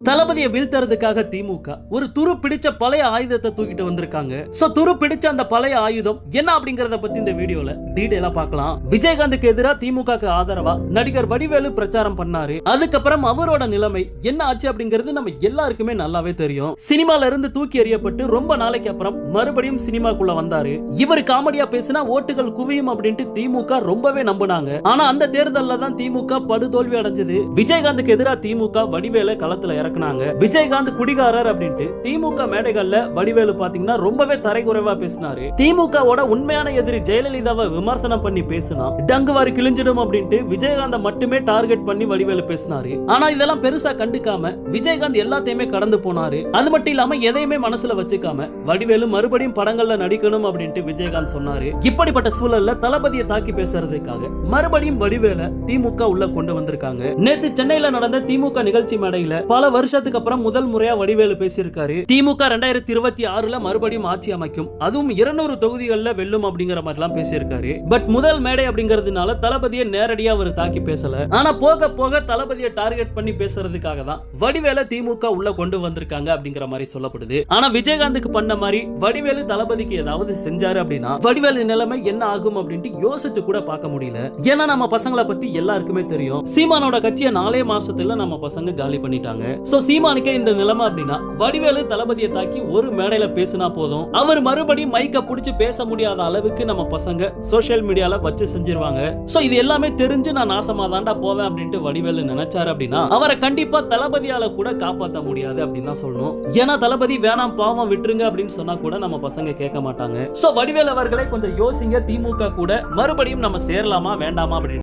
தளபதியை வீழ்த்துறதுக்காக திமுக ஒரு துரு பிடிச்ச பழைய ஆயுதத்தை தூக்கிட்டு வந்திருக்காங்க. சோ துரு பிடிச்ச அந்த பழைய ஆயுதம் என்ன அப்படிங்கறத பத்தி இந்த வீடியோல டீடைலா பார்க்கலாம். விஜயகாந்துக்கு எதிராக திமுகக்கு ஆதரவா நடிகர் வடிவேலு பிரச்சாரம் பண்ணாரு. அதுக்கப்புறம் அவரோட நிலைமை என்ன ஆச்சு அப்படிங்கிறது நம்ம எல்லாருக்குமே நல்லாவே தெரியும். சினிமால இருந்து தூக்கி எறியப்பட்டு ரொம்ப நாளைக்கு அப்புறம் மறுபடியும் சினிமாக்குள்ள வந்தாரு. இவர் காமெடியா பேசினா ஓட்டுகள் குவியும் அப்படின்ட்டு திமுக ரொம்பவே நம்பினாங்க. ஆனா அந்த தேர்தல்ல தான் திமுக படுதோல்வி அடைஞ்சது. விஜயகாந்துக்கு எதிராக திமுக வடிவேலை களத்துல இறக்குனாங்க. விஜயகாந்த் குடிகாரர் அப்படின்ட்டு திமுக மேடைகள்ல வடிவேலு பாத்தீங்கன்னா ரொம்பவே தரைக்குறைவா பேசினாரு. திமுகவோட உண்மையான எதிரி ஜெயலலிதாவை விமர்சனம் பண்ணி பேசினா டங்குவாரி கிழிஞ்சிடும் அப்படின்ட்டு விஜயகாந்த் மட்டுமே டார்கெட் பண்ணி வடிவேலு பேசினாரு. ஆனா இதெல்லாம் பெருசா கண்டுக்காம விஜயகாந்த் எல்லாத்தையுமே கடந்து போனாரு. அது மட்டும் இல்லாம எதையுமே மனசுல வச்சுக்காம வடிவேலு மறுபடியும் படங்கள்ல நடிக்கணும் அப்படின்ட்டு விஜயகாந்த் சொன்னாரு. இப்படிப்பட்ட சூழல்ல தளபதியை தாக்கி பேசுறதுக்காக மறுபடியும் வடிவேல திமுக உள்ள கொண்டு வந்திருக்காங்க. நேத்து சென்னையில நடந்த திமுக நிகழ்ச்சி மேடையில பல வருஷத்துக்கு அப்புறம் முதல் முறையா வடிவேலு பேசியிருக்காரு. திமுக 2026ல மறுபடியும் ஆட்சி அமைக்கும், அதுவும் 200 தொகுதிகள்ல வெல்லும் அப்படிங்கிற மாதிரி எல்லாம் பேசியிருக்காரு. பட் முதல் மேடை அப்படிங்கிறதுனால தளபதியை நேரடியா அவர் தாக்கி பேசல. ஆனா போக போக தளபதியை டார்கெட் பண்ணி பேசுறதுக்காக தான் வடிவேல திமுக உள்ள கொண்டு வந்திருக்காங்க அப்படிங்கிற மாதிரி சொல்லப்படுது. ஆனா விஜயகாந்துக்கு பண்ண மாதிரி வடிவேலு தளபதிக்கு ஏதாவது செஞ்சாரு அப்படின்னா வடிவேலு நிலைமை என்ன ஆகும் அப்படின்ட்டு யோசிச்சு கூட பார்க்க முடியல. ஏன்னா நம்ம பசங்களை பத்தி எல்லாருக்குமே தெரியும். சீமானோட கட்சியை 4 மாசத்துல நம்ம பசங்க காலி பண்ணிட்டாங்க. சோ சீமானுக்கே இந்த நிலைமை அப்படின்னா வடிவேலு தளபதியை தாக்கி ஒரு மேடையில பேசினா போதும், அவர் மறுபடியும் மைக்க புடிச்சு பேச முடியாத அளவுக்கு நம்ம பசங்க சோசியல் மீடியால வச்சு செஞ்சிருவாங்க. சோ இது எல்லாமே தெரிஞ்சு நான் நாசமா தாண்டா போவேன் அப்படின்ட்டு வடிவேலு நினைச்சாரு அப்படின்னா அவரை கண்டிப்பா தளபதியால கூட காப்பாற்ற முடியாது அப்படின்னு தான் சொல்லணும். ஏன்னா தளபதி வேணாம் பாவம் விட்டுருங்க அப்படின்னு சொன்னா கூட நம்ம பசங்க கேட்க மாட்டாங்க. சோ வடிவேலு அவர்களை கொஞ்சம் யோசிங்க, திமுக கூட மறுபடியும் நம்ம சேரலாமா வேண்டாமா அப்படின்னு.